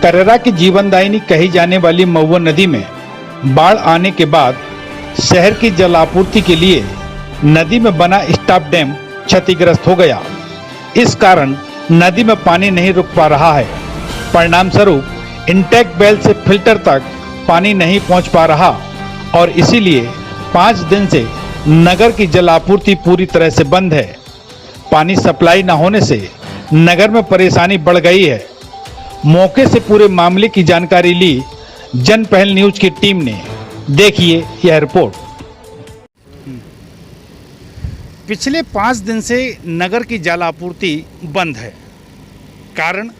करेरा की जीवनदायिनी कही जाने वाली महुआ नदी में बाढ़ आने के बाद शहर की जल आपूर्ति के लिए नदी में बना स्टॉप डैम क्षतिग्रस्त हो गया। इस कारण नदी में पानी नहीं रुक पा रहा है। परिणाम स्वरूप इंटेक वेल से फिल्टर तक पानी नहीं पहुंच पा रहा और इसीलिए 5 दिन से नगर की जल आपूर्ति पूरी तरह से बंद है। पानी सप्लाई न होने से नगर में परेशानी बढ़ गई है। मौके से पूरे मामले की जानकारी ली जन पहल न्यूज की टीम ने। देखिए यह रिपोर्ट। पिछले 5 दिन से नगर की जल आपूर्ति बंद है। कारण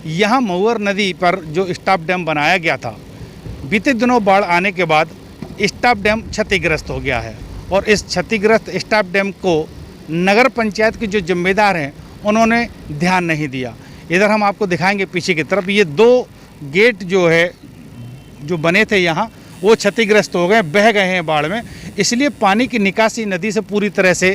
यहाँ महुआ नदी पर जो स्टॉप डैम बनाया गया था, बीते दिनों बाढ़ आने के बाद स्टॉप डैम क्षतिग्रस्त हो गया है और इस क्षतिग्रस्त स्टॉप डैम को नगर पंचायत के जो जिम्मेदार हैं उन्होंने ध्यान नहीं दिया। इधर हम आपको दिखाएंगे पीछे की तरफ, ये 2 गेट जो बने थे यहाँ वो क्षतिग्रस्त हो गए, बह गए हैं बाढ़ में। इसलिए पानी की निकासी नदी से पूरी तरह से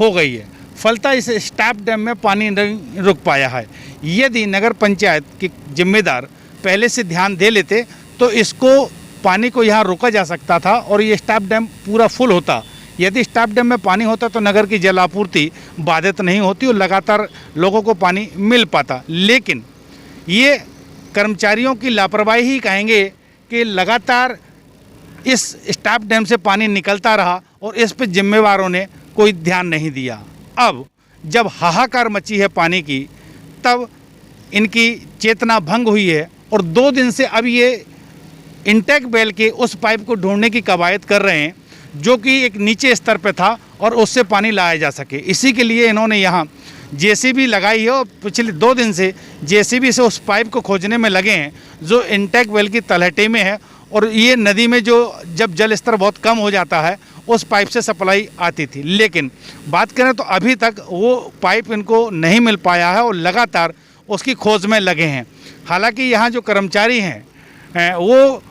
हो गई है। फलतः इस स्टॉप डैम में पानी नहीं रुक पाया है। यदि नगर पंचायत के जिम्मेदार पहले से ध्यान दे लेते तो इसको पानी को यहाँ रोका जा सकता था और ये स्टॉप डैम पूरा फुल होता। यदि स्टॉप डैम में पानी होता तो नगर की जल आपूर्ति बाधित नहीं होती और लगातार लोगों को पानी मिल पाता। लेकिन ये कर्मचारियों की लापरवाही ही कहेंगे कि लगातार इस स्टॉप डैम से पानी निकलता रहा और इस पर जिम्मेवारों ने कोई ध्यान नहीं दिया। अब जब हाहाकार मची है पानी की, तब इनकी चेतना भंग हुई है और 2 दिन से अब ये इंटेक वेल के उस पाइप को ढूंढने की कवायद कर रहे हैं जो कि एक नीचे स्तर पे था और उससे पानी लाया जा सके। इसी के लिए इन्होंने यहाँ जेसीबी लगाई है और पिछले 2 दिन से जेसीबी से उस पाइप को खोजने में लगे हैं जो इंटेक वेल की तलहटी में है। और ये नदी में जब जल स्तर बहुत कम हो जाता है उस पाइप से सप्लाई आती थी। लेकिन बात करें तो अभी तक वो पाइप इनको नहीं मिल पाया है और लगातार उसकी खोज में लगे हैं। हालांकि यहाँ जो कर्मचारी हैं वो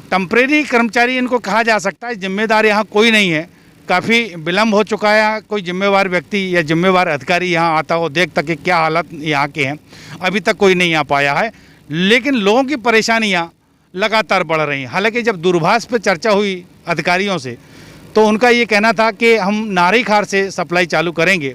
टेम्परेरी कर्मचारी इनको कहा जा सकता है। जिम्मेदार यहाँ कोई नहीं है। काफ़ी विलम्ब हो चुका है। कोई जिम्मेवार व्यक्ति या जिम्मेवार अधिकारी यहाँ आता हो, देखता कि क्या हालत यहाँ के हैं। अभी तक कोई नहीं आ पाया है। लेकिन लोगों की परेशानियाँ लगातार बढ़ रही हैं। हालांकि जब दूरभाष पर चर्चा हुई अधिकारियों से तो उनका ये कहना था कि हम नारीखार से सप्लाई चालू करेंगे।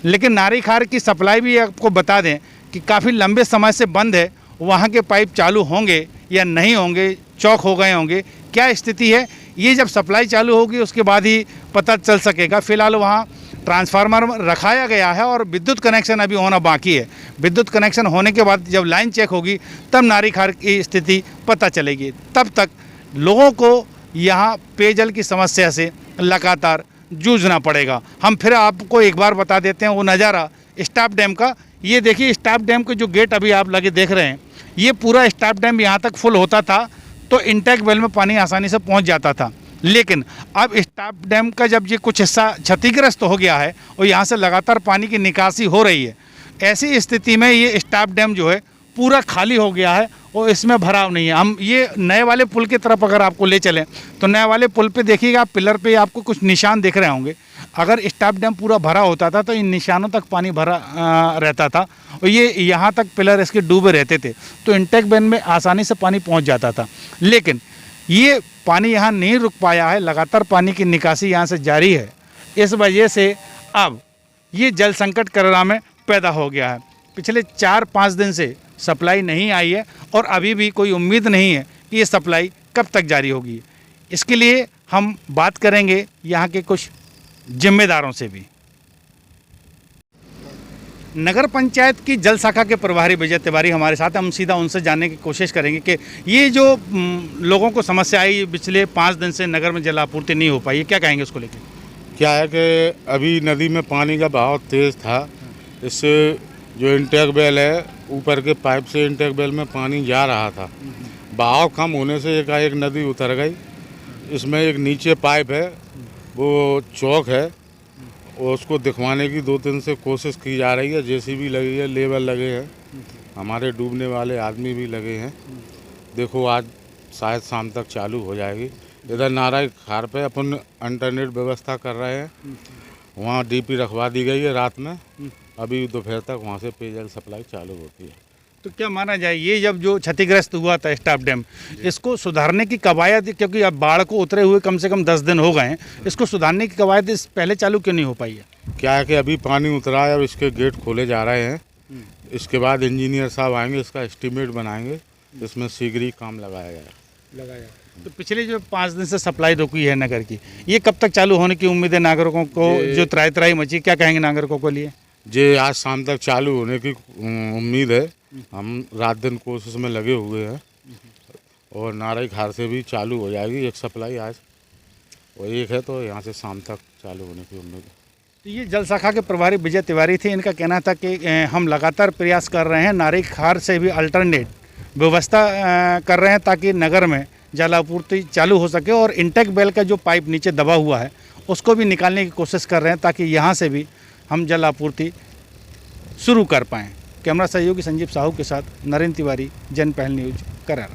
लेकिन नारीखार की सप्लाई भी आपको बता दें कि काफ़ी लंबे समय से बंद है। वहाँ के पाइप चालू होंगे या नहीं होंगे, चौक हो गए होंगे, क्या स्थिति है, ये जब सप्लाई चालू होगी उसके बाद ही पता चल सकेगा। फिलहाल वहाँ ट्रांसफार्मर रखाया गया है और विद्युत कनेक्शन अभी होना बाकी है। विद्युत कनेक्शन होने के बाद जब लाइन चेक होगी तब नारीखार की स्थिति पता चलेगी। तब तक लोगों को यहाँ पेयजल की समस्या से लगातार जूझना पड़ेगा। हम फिर आपको एक बार बता देते हैं वो नज़ारा स्टॉप डैम का। ये देखिए स्टॉप डैम के जो गेट अभी आप लगे देख रहे हैं, ये पूरा स्टॉप डैम यहाँ तक फुल होता था तो इंटेक वेल में पानी आसानी से पहुँच जाता था। लेकिन अब स्टॉप डैम का जब ये कुछ हिस्सा क्षतिग्रस्त हो गया है और यहाँ से लगातार पानी की निकासी हो रही है, ऐसी स्थिति में ये स्टॉप डैम जो है पूरा खाली हो गया है और इसमें भराव नहीं है। हम ये नए वाले पुल की तरफ अगर आपको ले चलें तो नए वाले पुल पे देखिएगा, पिलर पे आपको कुछ निशान दिख रहे होंगे। अगर स्टॉप डैम पूरा भरा होता था तो इन निशानों तक पानी भरा रहता था और ये यहाँ तक पिलर इसके डूबे रहते थे तो इंटेक वेल में आसानी से पानी पहुँच जाता था। लेकिन ये पानी यहाँ नहीं रुक पाया है। लगातार पानी की निकासी यहाँ से जारी है। इस वजह से अब ये जल संकट करेरा में पैदा हो गया है। पिछले 4-5 दिन से सप्लाई नहीं आई है और अभी भी कोई उम्मीद नहीं है कि ये सप्लाई कब तक जारी होगी। इसके लिए हम बात करेंगे यहाँ के कुछ जिम्मेदारों से भी। नगर पंचायत की जल शाखा के प्रभारी विजय तिवारी हमारे साथ, हम सीधा उनसे जानने की कोशिश करेंगे कि ये जो लोगों को समस्या आई पिछले 5 दिन से नगर में जल आपूर्ति नहीं हो पाई है, क्या कहेंगे उसको लेकर? क्या है कि अभी नदी में पानी का बहाव तेज़ था, इससे जो इंटेक वेल है ऊपर के पाइप से इंटेक वेल में पानी जा रहा था। बहाव कम होने से एकाएक नदी उतर गई। इसमें एक नीचे पाइप है, वो चौक है और उसको दिखवाने की 2 दिन से कोशिश की जा रही है। जेसीबी लगी है, लेबर लगे हैं, हमारे डूबने वाले आदमी भी लगे हैं। देखो आज शायद शाम तक चालू हो जाएगी। इधर नारायण पे अपन इंटरनेट व्यवस्था कर रहे हैं, वहाँ डीपी रखवा दी गई है रात में। अभी दोपहर तक वहाँ से पेयजल सप्लाई चालू होती है। तो क्या माना जाए, ये जब जो क्षतिग्रस्त हुआ था स्टाप डैम, इसको सुधारने की कवायद, क्योंकि अब बाढ़ को उतरे हुए कम से कम 10 दिन हो गए हैं, इसको सुधारने की कवायद इस पहले चालू क्यों नहीं हो पाई है? क्या है कि अभी पानी उतरा है, अब इसके गेट खोले जा रहे हैं। इसके बाद इंजीनियर साहब आएंगे, इसका एस्टीमेट बनाएंगे, इसमें शीघ्र ही काम लगाया जाए। तो पिछले जो 5 दिन से सप्लाई रुकी है नगर की, ये कब तक चालू होने की उम्मीद है नागरिकों को? जो त्राई त्राई मची, क्या कहेंगे नागरिकों को लिए? जे आज शाम तक चालू होने की उम्मीद है। हम रात दिन कोशिश में लगे हुए हैं और नाराई खार से भी चालू हो जाएगी एक सप्लाई आज, और एक है तो यहाँ से शाम तक चालू होने की उम्मीद है। तो ये जल शाखा के प्रभारी विजय तिवारी थे, इनका कहना था कि हम लगातार प्रयास कर रहे हैं, नाराई खार से भी अल्टरनेट व्यवस्था कर रहे हैं ताकि नगर में जल आपूर्ति चालू हो सके, और इंटेक बेल का जो पाइप नीचे दबा हुआ है उसको भी निकालने की कोशिश कर रहे हैं ताकि यहाँ से भी हम जल आपूर्ति शुरू कर पाएँ। कैमरा सहयोगी संजीव साहू के साथ नरेंद्र तिवारी, जन पहल न्यूज, करारा।